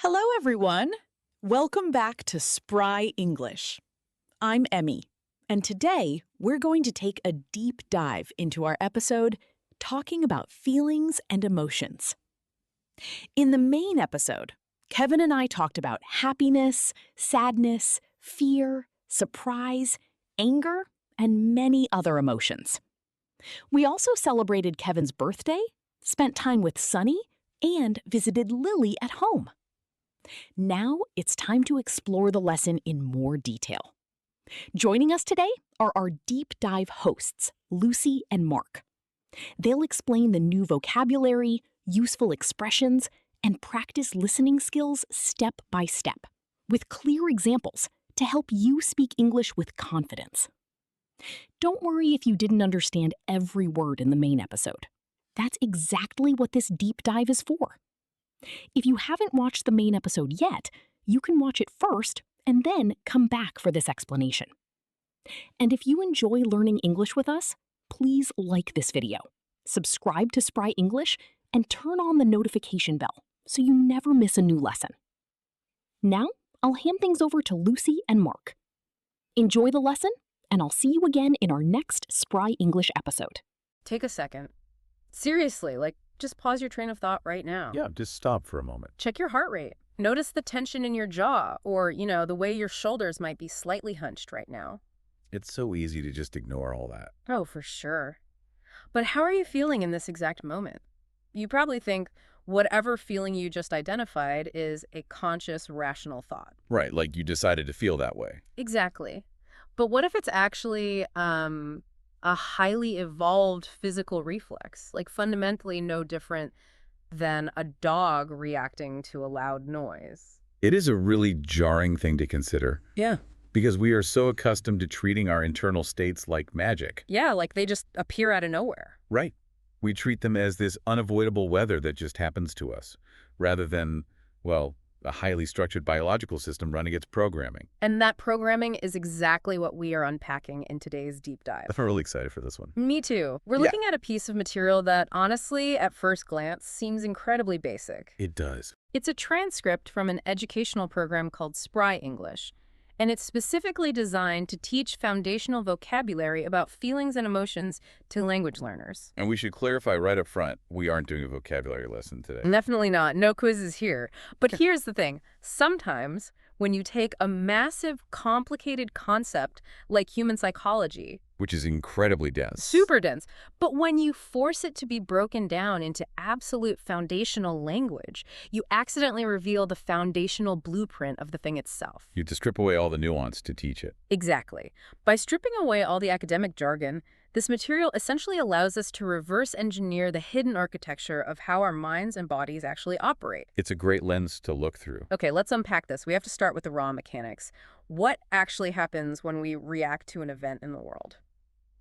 Hello, everyone. Welcome back to Spry English. I'm Emmy, and today we're going to take a deep dive into our episode talking about feelings and emotions. In the main episode, Kevin and I talked about happiness, sadness, fear, surprise, anger, and many other emotions. We also celebrated Kevin's birthday, spent time with Sunny, and visited Lily at home. Now it's time to explore the lesson in more detail. Joining us today are our deep dive hosts, Lucy and Mark. They'll explain the new vocabulary, useful expressions, and practice listening skills step by step, with clear examples to help you speak English with confidence. Don't worry if you didn't understand every word in the main episode. That's exactly what this deep dive is for. If you haven't watched the main episode yet, you can watch it first and then come back for this explanation. And if you enjoy learning English with us, please like this video, subscribe to Spry English, and turn on the notification bell so you never miss a new lesson. Now, I'll hand things over to Lucy and Mark. Enjoy the lesson, and I'll see you again in our next Spry English episode. Take a second. Seriously, just pause your train of thought right now. Yeah, just stop for a moment. Check your heart rate. Notice the tension in your jaw or, the way your shoulders might be slightly hunched right now. It's so easy to just ignore all that. Oh, for sure. But how are you feeling in this exact moment? You probably think whatever feeling you just identified is a conscious, rational thought. Right, like you decided to feel that way. Exactly. But what if it's actually a highly evolved physical reflex, fundamentally no different than a dog reacting to a loud noise? It is a really jarring thing to consider. Yeah. Because we are so accustomed to treating our internal states like magic. Yeah, like they just appear out of nowhere. Right. We treat them as this unavoidable weather that just happens to us, rather than, a highly structured biological system running its programming. And that programming is exactly what we are unpacking in today's deep dive. I'm really excited for this one. Me too. We're looking at a piece of material that, honestly, at first glance, seems incredibly basic. It does. It's a transcript from an educational program called Spry English, and it's specifically designed to teach foundational vocabulary about feelings and emotions to language learners. And we should clarify right up front, we aren't doing a vocabulary lesson today. Definitely not. No quizzes here. But here's the thing. Sometimes when you take a massive, complicated concept like human psychology, which is incredibly dense. super dense, but when you force it to be broken down into absolute foundational language, you accidentally reveal the foundational blueprint of the thing itself. You have to strip away all the nuance to teach it. Exactly. By stripping away all the academic jargon, this material essentially allows us to reverse engineer the hidden architecture of how our minds and bodies actually operate. It's a great lens to look through. Okay, let's unpack this. We have to start with the raw mechanics. What actually happens when we react to an event in the world?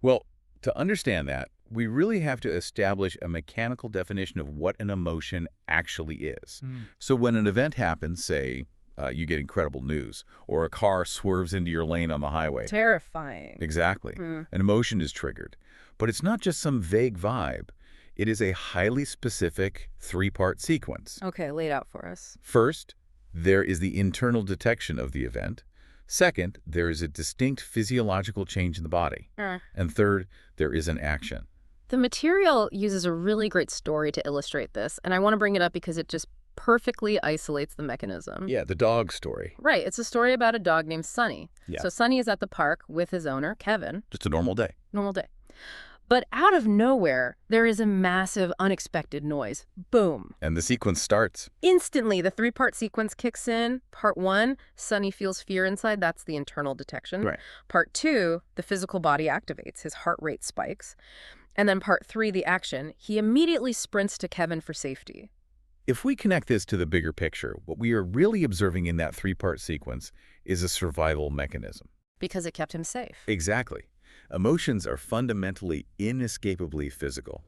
Well, to understand that, we really have to establish a mechanical definition of what an emotion actually is. So when an event happens, say, you get incredible news, or a car swerves into your lane on the highway. Terrifying. Exactly. An emotion is triggered. But it's not just some vague vibe. It is a highly specific three-part sequence. Okay, lay it out for us. First, there is the internal detection of the event. Second, there is a distinct physiological change in the body. And third, there is an action. The material uses a really great story to illustrate this, and I want to bring it up because it just perfectly isolates the mechanism. Yeah, the dog story. Right. It's a story about a dog named Sunny. Yeah. So Sunny is at the park with his owner, Kevin. Just a normal day. Normal day. But out of nowhere, there is a massive, unexpected noise. Boom. And the sequence starts. Instantly, the three-part sequence kicks in. Part 1, Sunny feels fear inside. That's the internal detection. Right. Part 2, the physical body activates. His heart rate spikes. And then Part 3, the action. He immediately sprints to Kevin for safety. If we connect this to the bigger picture, what we are really observing in that three-part sequence is a survival mechanism. Because it kept him safe. Exactly. Emotions are fundamentally inescapably physical.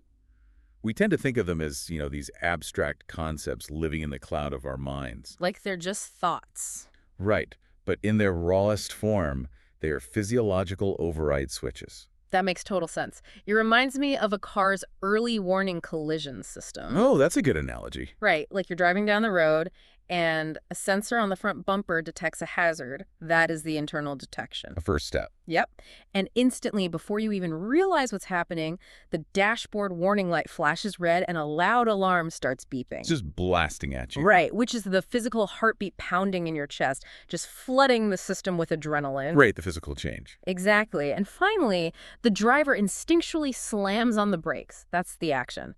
We tend to think of them as, these abstract concepts living in the cloud of our minds. Like they're just thoughts. Right. But in their rawest form, they are physiological override switches. That makes total sense. It reminds me of a car's early warning collision system. Oh, that's a good analogy. Right, like you're driving down the road And a sensor on the front bumper detects a hazard. That is the internal detection. A first step. Yep. And instantly, before you even realize what's happening, the dashboard warning light flashes red and a loud alarm starts beeping. It's just blasting at you. Right, which is the physical heartbeat pounding in your chest, just flooding the system with adrenaline. Right, the physical change. Exactly. And finally, the driver instinctually slams on the brakes. That's the action.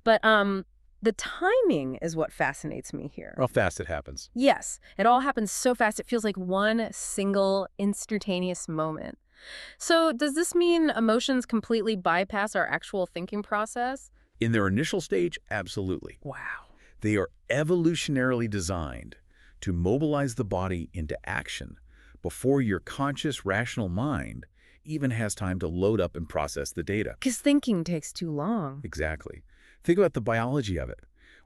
But the timing is what fascinates me here. How fast it happens. Yes, it all happens so fast. It feels like one single instantaneous moment. So does this mean emotions completely bypass our actual thinking process? In their initial stage, absolutely. Wow. They are evolutionarily designed to mobilize the body into action before your conscious, rational mind even has time to load up and process the data. Because thinking takes too long. Exactly. Think about the biology of it.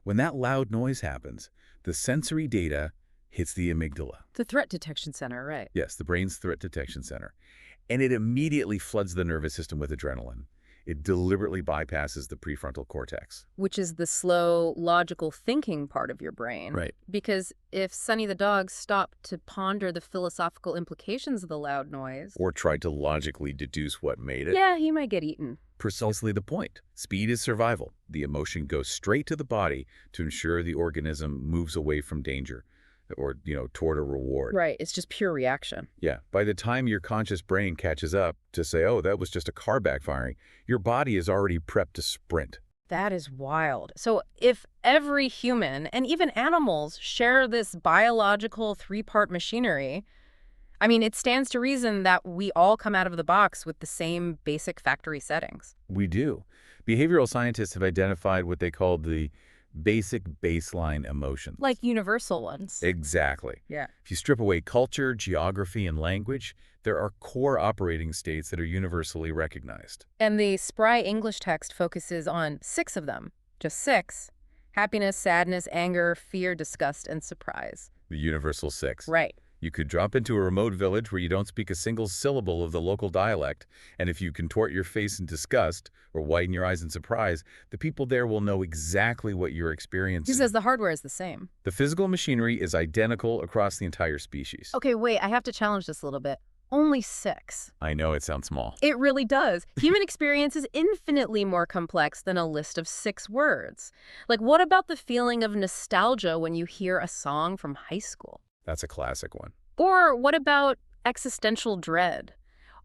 When that loud noise happens, the sensory data hits the amygdala. The threat detection center, right? Yes, the brain's threat detection center. And it immediately floods the nervous system with adrenaline. It deliberately bypasses the prefrontal cortex. Which is the slow, logical thinking part of your brain. Right. Because if Sonny the dog stopped to ponder the philosophical implications of the loud noise... Or tried to logically deduce what made it. Yeah, he might get eaten. Precisely the point. Speed is survival. The emotion goes straight to the body to ensure the organism moves away from danger or, toward a reward. Right, it's just pure reaction. Yeah. By the time your conscious brain catches up to say, oh, that was just a car backfiring, your body is already prepped to sprint. That is wild. So if every human and even animals share this biological three-part machinery, I mean, it stands to reason that we all come out of the box with the same basic factory settings. We do. Behavioral scientists have identified what they call the basic baseline emotions. Like universal ones. Exactly. Yeah. If you strip away culture, geography, and language, there are core operating states that are universally recognized. And the Spry English text focuses on 6 of them. Just 6. Happiness, sadness, anger, fear, disgust, and surprise. The universal 6. Right. You could drop into a remote village where you don't speak a single syllable of the local dialect, and if you contort your face in disgust or widen your eyes in surprise, the people there will know exactly what you're experiencing. He says the hardware is the same. The physical machinery is identical across the entire species. Okay, wait, I have to challenge this a little bit. Only 6. I know it sounds small. It really does. Human experience is infinitely more complex than a list of 6 words. Like, what about the feeling of nostalgia when you hear a song from high school? That's a classic one. Or what about existential dread?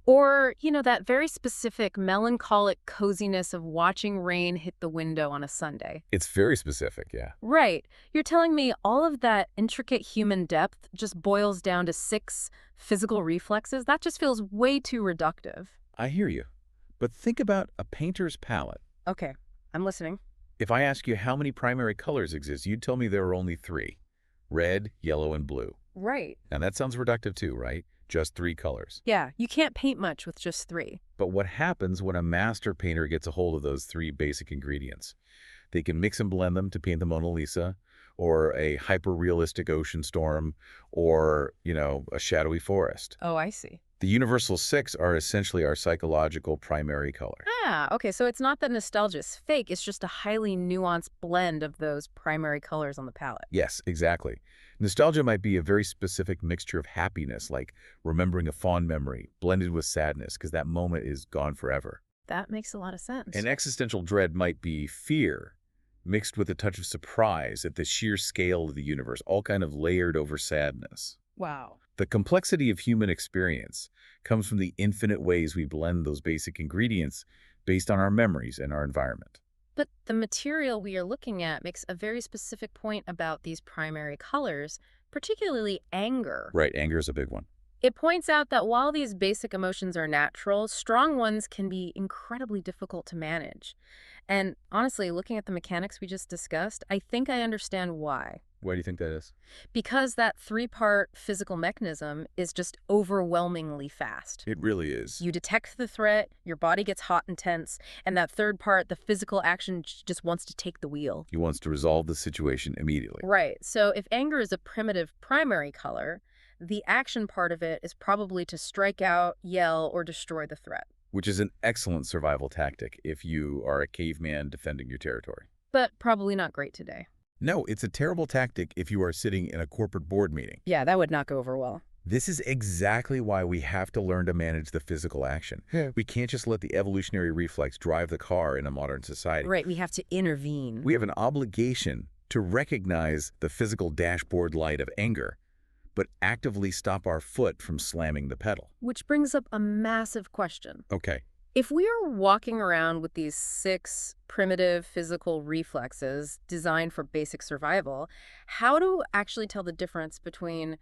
Or, that very specific melancholic coziness of watching rain hit the window on a Sunday. It's very specific, yeah. Right. You're telling me all of that intricate human depth just boils down to 6 physical reflexes? That just feels way too reductive. I hear you. But think about a painter's palette. Okay, I'm listening. If I ask you how many primary colors exist, you'd tell me there are only 3. Red, yellow, and blue. Right. Now that sounds reductive too, right? Just 3 colors. Yeah, you can't paint much with just 3. But what happens when a master painter gets a hold of those 3 basic ingredients? They can mix and blend them to paint the Mona Lisa, or a hyper-realistic ocean storm, or, a shadowy forest. Oh, I see. The universal 6 are essentially our psychological primary color. Ah, okay, so it's not that nostalgia is fake, it's just a highly nuanced blend of those primary colors on the palette. Yes, exactly. Nostalgia might be a very specific mixture of happiness, like remembering a fond memory, blended with sadness, because that moment is gone forever. That makes a lot of sense. And existential dread might be fear, mixed with a touch of surprise at the sheer scale of the universe, all kind of layered over sadness. Wow. The complexity of human experience comes from the infinite ways we blend those basic ingredients based on our memories and our environment. But the material we are looking at makes a very specific point about these primary colors, particularly anger. Right, anger is a big one. It points out that while these basic emotions are natural, strong ones can be incredibly difficult to manage. And honestly, looking at the mechanics we just discussed, I think I understand why. Why do you think that is? Because that 3-part physical mechanism is just overwhelmingly fast. It really is. You detect the threat, your body gets hot and tense, and that 3rd part, the physical action, just wants to take the wheel. He wants to resolve the situation immediately. Right. So if anger is a primitive primary color, the action part of it is probably to strike out, yell, or destroy the threat. Which is an excellent survival tactic if you are a caveman defending your territory. But probably not great today. No, it's a terrible tactic if you are sitting in a corporate board meeting. Yeah, that would not go over well. This is exactly why we have to learn to manage the physical action. We can't just let the evolutionary reflex drive the car in a modern society. Right, we have to intervene. We have an obligation to recognize the physical dashboard light of anger, but actively stop our foot from slamming the pedal. Which brings up a massive question. Okay. If we are walking around with these 6 primitive physical reflexes designed for basic survival, how to actually tell the difference between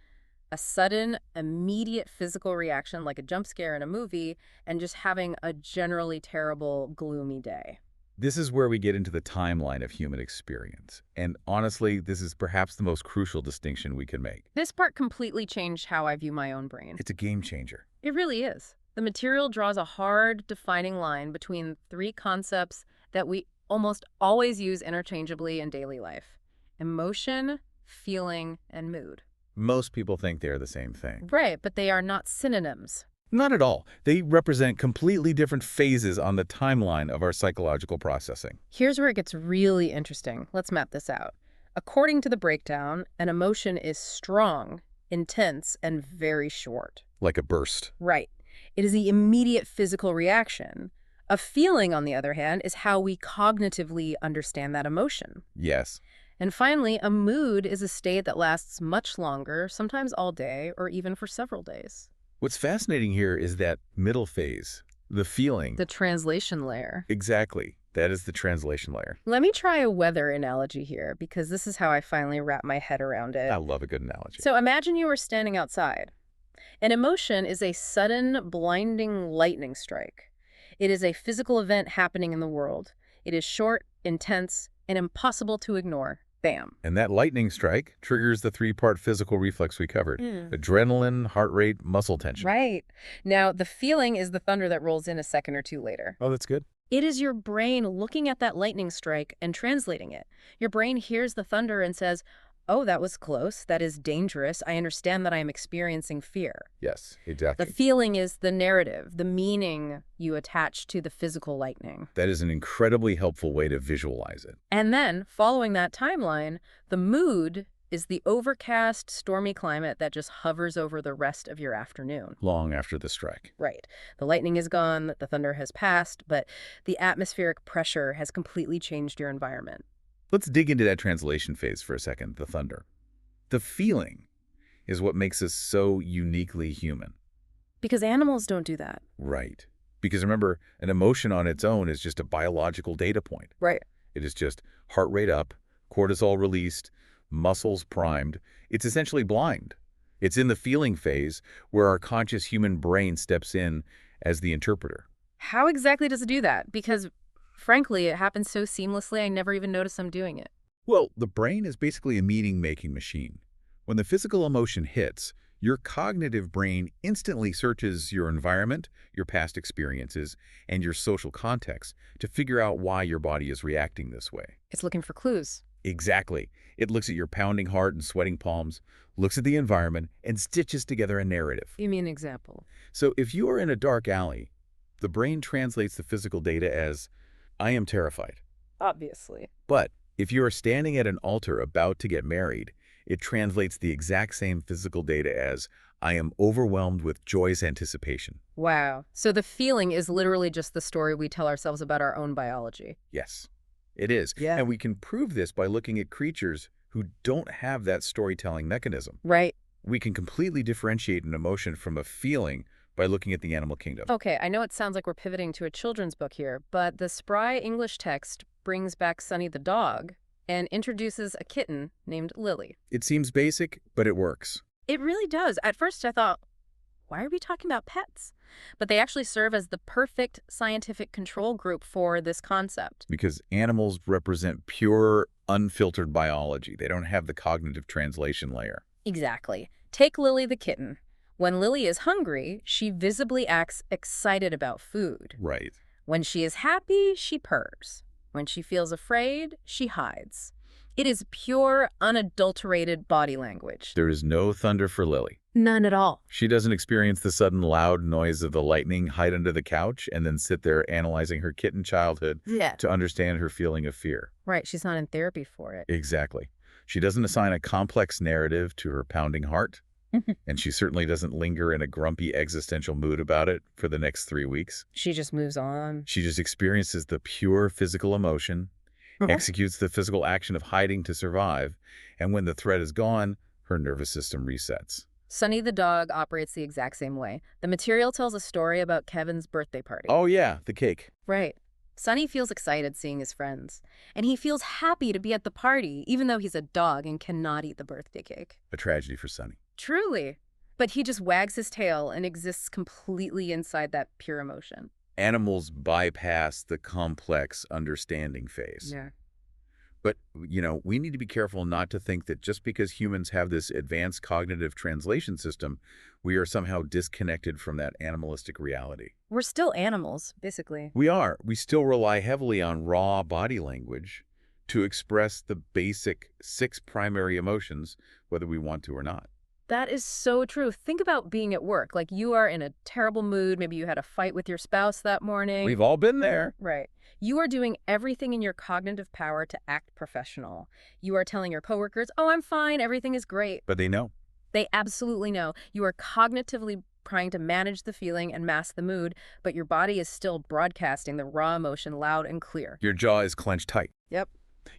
a sudden, immediate physical reaction like a jump scare in a movie and just having a generally terrible, gloomy day? This is where we get into the timeline of human experience. And honestly, this is perhaps the most crucial distinction we can make. This part completely changed how I view my own brain. It's a game changer. It really is. The material draws a hard, defining line between 3 concepts that we almost always use interchangeably in daily life: emotion, feeling, and mood. Most people think they're the same thing. Right, but they are not synonyms. Not at all. They represent completely different phases on the timeline of our psychological processing. Here's where it gets really interesting. Let's map this out. According to the breakdown, an emotion is strong, intense, and very short. Like a burst. Right. It is the immediate physical reaction. A feeling, on the other hand, is how we cognitively understand that emotion. Yes. And finally, a mood is a state that lasts much longer, sometimes all day, or even for several days. What's fascinating here is that middle phase, the feeling. The translation layer. Exactly. That is the translation layer. Let me try a weather analogy here, because this is how I finally wrap my head around it. I love a good analogy. So imagine you were standing outside. An emotion is a sudden, blinding lightning strike. It is a physical event happening in the world. It is short, intense, and impossible to ignore. Bam. And that lightning strike triggers the 3-part physical reflex we covered. Adrenaline, heart rate, muscle tension. Right. Now, the feeling is the thunder that rolls in a second or two later. Oh, that's good. It is your brain looking at that lightning strike and translating it. Your brain hears the thunder and says, "Oh, that was close. That is dangerous. I understand that I am experiencing fear." Yes, exactly. The feeling is the narrative, the meaning you attach to the physical lightning. That is an incredibly helpful way to visualize it. And then, following that timeline, the mood is the overcast, stormy climate that just hovers over the rest of your afternoon. Long after the strike. Right. The lightning is gone, the thunder has passed, but the atmospheric pressure has completely changed your environment. Let's dig into that translation phase for a second, the thunder. The feeling is what makes us so uniquely human. Because animals don't do that. Right. Because remember, an emotion on its own is just a biological data point. Right. It is just heart rate up, cortisol released, muscles primed. It's essentially blind. It's in the feeling phase where our conscious human brain steps in as the interpreter. How exactly does it do that? Because, frankly, it happens so seamlessly I never even notice I'm doing it. Well, the brain is basically a meaning-making machine. When the physical emotion hits, your cognitive brain instantly searches your environment, your past experiences, and your social context to figure out why your body is reacting this way. It's looking for clues. Exactly. It looks at your pounding heart and sweating palms, looks at the environment, and stitches together a narrative. Give me an example. So if you are in a dark alley, the brain translates the physical data as, "I am terrified." Obviously. But if you are standing at an altar about to get married, it translates the exact same physical data as, "I am overwhelmed with joyous anticipation." Wow. So the feeling is literally just the story we tell ourselves about our own biology. Yes, it is. Yeah. And we can prove this by looking at creatures who don't have that storytelling mechanism. Right. We can completely differentiate an emotion from a feeling by looking at the animal kingdom. Okay, I know it sounds like we're pivoting to a children's book here, but the Spry English text brings back Sunny the dog and introduces a kitten named Lily. It seems basic, but it works. It really does. At first I thought, why are we talking about pets? But they actually serve as the perfect scientific control group for this concept. Because animals represent pure, unfiltered biology. They don't have the cognitive translation layer. Exactly. Take Lily the kitten. When Lily is hungry, she visibly acts excited about food. Right. When she is happy, she purrs. When she feels afraid, she hides. It is pure, unadulterated body language. There is no thunder for Lily. None at all. She doesn't experience the sudden loud noise of the lightning, hide under the couch, and then sit there analyzing her kitten childhood to understand her feeling of fear. Right, she's not in therapy for it. Exactly. She doesn't assign a complex narrative to her pounding heart, and she certainly doesn't linger in a grumpy existential mood about it for the next 3 weeks. She just moves on. She just experiences the pure physical emotion, executes the physical action of hiding to survive, and when the threat is gone, her nervous system resets. Sunny the dog operates the exact same way. The material tells a story about Kevin's birthday party. Oh yeah, the cake. Right. Sunny feels excited seeing his friends, and he feels happy to be at the party, even though he's a dog and cannot eat the birthday cake. A tragedy for Sunny. Truly. But he just wags his tail and exists completely inside that pure emotion. Animals bypass the complex understanding phase. Yeah. But, we need to be careful not to think that just because humans have this advanced cognitive translation system, we are somehow disconnected from that animalistic reality. We're still animals, basically. We are. We still rely heavily on raw body language to express the basic 6 primary emotions, whether we want to or not. That is so true. Think about being at work. Like you are in a terrible mood. Maybe you had a fight with your spouse that morning. We've all been there. Right. You are doing everything in your cognitive power to act professional. You are telling your coworkers, oh, I'm fine. Everything is great. But they know. They absolutely know. You are cognitively trying to manage the feeling and mask the mood, but your body is still broadcasting the raw emotion loud and clear. Your jaw is clenched tight. Yep.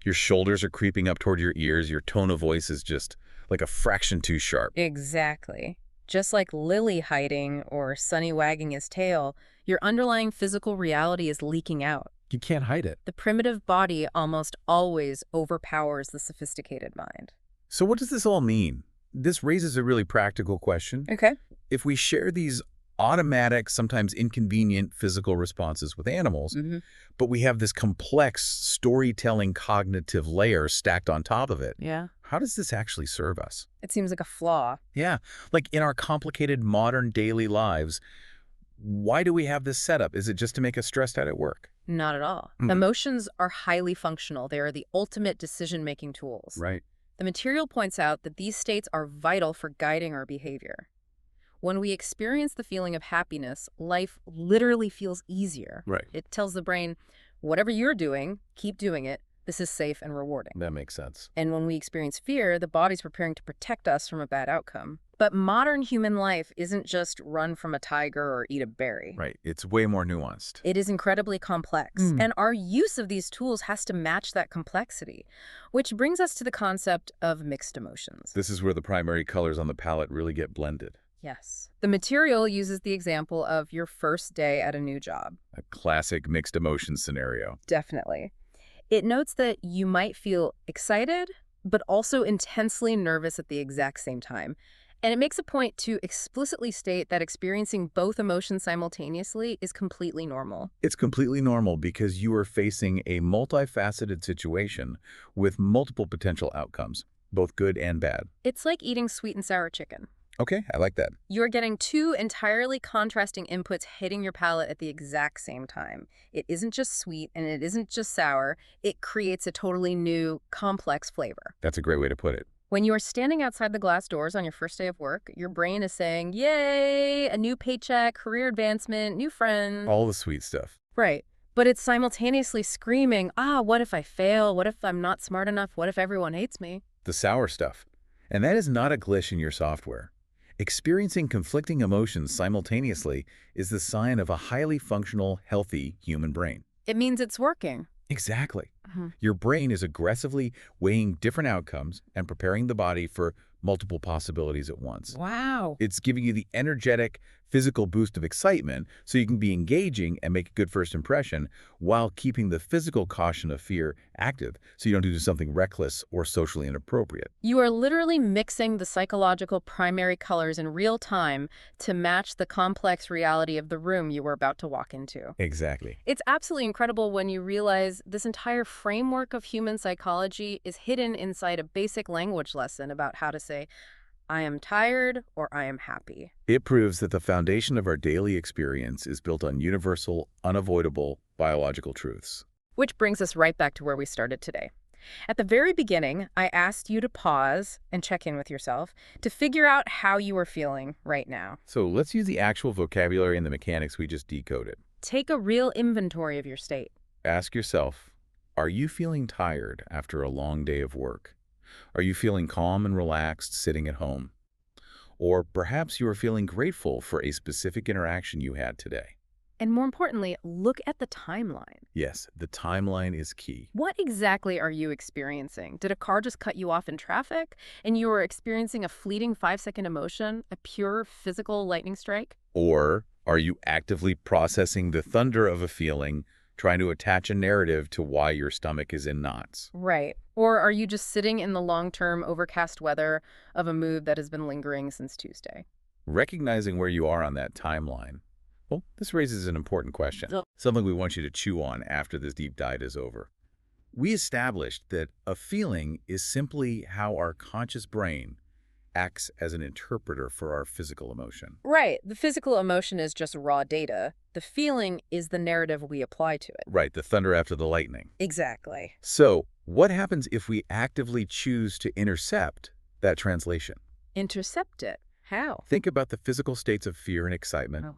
Your shoulders are creeping up toward your ears. Your tone of voice is just like a fraction too sharp. Exactly. Just like Lily hiding or Sunny wagging his tail, your underlying physical reality is leaking out. You can't hide it. The primitive body almost always overpowers the sophisticated mind. So what does this all mean? This raises a really practical question. Okay. If we share these automatic, sometimes inconvenient physical responses with animals, but we have this complex storytelling cognitive layer stacked on top of it, Yeah. how does this actually serve us? It seems like a flaw. Yeah, like in our complicated modern daily lives, why do we have this setup? Is it just to make us stressed out at work? Not at all. Emotions are highly functional. They are the ultimate decision-making tools. Right. The material points out that these states are vital for guiding our behavior. When we experience the feeling of happiness, life literally feels easier. Right. It tells the brain, whatever you're doing, keep doing it. This is safe and rewarding. That makes sense. And when we experience fear, the body's preparing to protect us from a bad outcome. But modern human life isn't just run from a tiger or eat a berry. Right. It's way more nuanced. It is incredibly complex, and our use of these tools has to match that complexity, which brings us to the concept of mixed emotions. This is where the primary colors on the palette really get blended. Yes. The material uses the example of your first day at a new job. A classic mixed emotions scenario. Definitely. It notes that you might feel excited, but also intensely nervous at the exact same time. And it makes a point to explicitly state that experiencing both emotions simultaneously is completely normal. It's completely normal because you are facing a multifaceted situation with multiple potential outcomes, both good and bad. It's like eating sweet and sour chicken. Okay, I like that. You're getting 2 entirely contrasting inputs hitting your palate at the exact same time. It isn't just sweet and it isn't just sour. It creates a totally new, complex flavor. That's a great way to put it. When you are standing outside the glass doors on your first day of work, your brain is saying, yay, a new paycheck, career advancement, new friends. All the sweet stuff. Right. But it's simultaneously screaming, what if I fail? What if I'm not smart enough? What if everyone hates me? The sour stuff. And that is not a glitch in your software. Experiencing conflicting emotions simultaneously is the sign of a highly functional, healthy human brain. It means it's working. Exactly. Your brain is aggressively weighing different outcomes and preparing the body for multiple possibilities at once. Wow. It's giving you the energetic, physical boost of excitement so you can be engaging and make a good first impression while keeping the physical caution of fear active so you don't do something reckless or socially inappropriate. You are literally mixing the psychological primary colors in real time to match the complex reality of the room you were about to walk into. Exactly. It's absolutely incredible when you realize this entire framework of human psychology is hidden inside a basic language lesson about how to say, I am tired or I am happy. It proves that the foundation of our daily experience is built on universal, unavoidable biological truths. Which brings us right back to where we started today. At the very beginning, I asked you to pause and check in with yourself to figure out how you are feeling right now. So let's use the actual vocabulary and the mechanics we just decoded. Take a real inventory of your state. Ask yourself, are you feeling tired after a long day of work? Are you feeling calm and relaxed sitting at home? Or perhaps you are feeling grateful for a specific interaction you had today. And more importantly, look at the timeline. Yes, the timeline is key. What exactly are you experiencing? Did a car just cut you off in traffic and you were experiencing a fleeting 5-second emotion, a pure physical lightning strike? Or are you actively processing the thunder of a feeling, trying to attach a narrative to why your stomach is in knots? Right. Or are you just sitting in the long-term overcast weather of a mood that has been lingering since Tuesday? Recognizing where you are on that timeline, well, this raises an important question, something we want you to chew on after this deep dive is over. We established that a feeling is simply how our conscious brain acts as an interpreter for our physical emotion. Right. The physical emotion is just raw data. The feeling is the narrative we apply to it. Right, the thunder after the lightning. Exactly. So, what happens if we actively choose to intercept that translation? Intercept it. How? Think about the physical states of fear and excitement. Oh.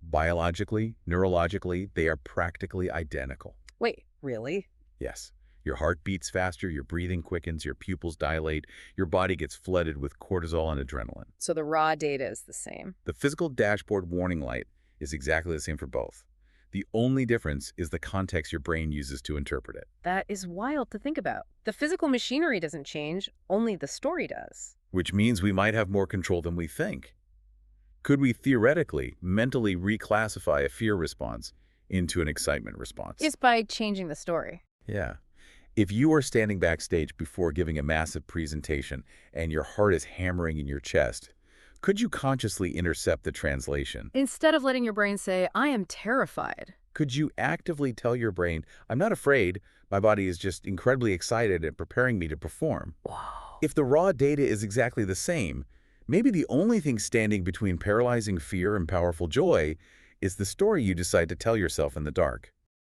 Biologically, neurologically, they are practically identical. Wait, really? Yes. Your heart beats faster, your breathing quickens, your pupils dilate, your body gets flooded with cortisol and adrenaline. So the raw data is the same. The physical dashboard warning light is exactly the same for both. The only difference is the context your brain uses to interpret it. That is wild to think about. The physical machinery doesn't change, only the story does. Which means we might have more control than we think. Could we theoretically, mentally reclassify a fear response into an excitement response? It's by changing the story. Yeah. If you are standing backstage before giving a massive presentation and your heart is hammering in your chest, could you consciously intercept the translation? Instead of letting your brain say, I am terrified. Could you actively tell your brain, I'm not afraid, my body is just incredibly excited and preparing me to perform? Wow. If the raw data is exactly the same, maybe the only thing standing between paralyzing fear and powerful joy is the story you decide to tell yourself in the dark.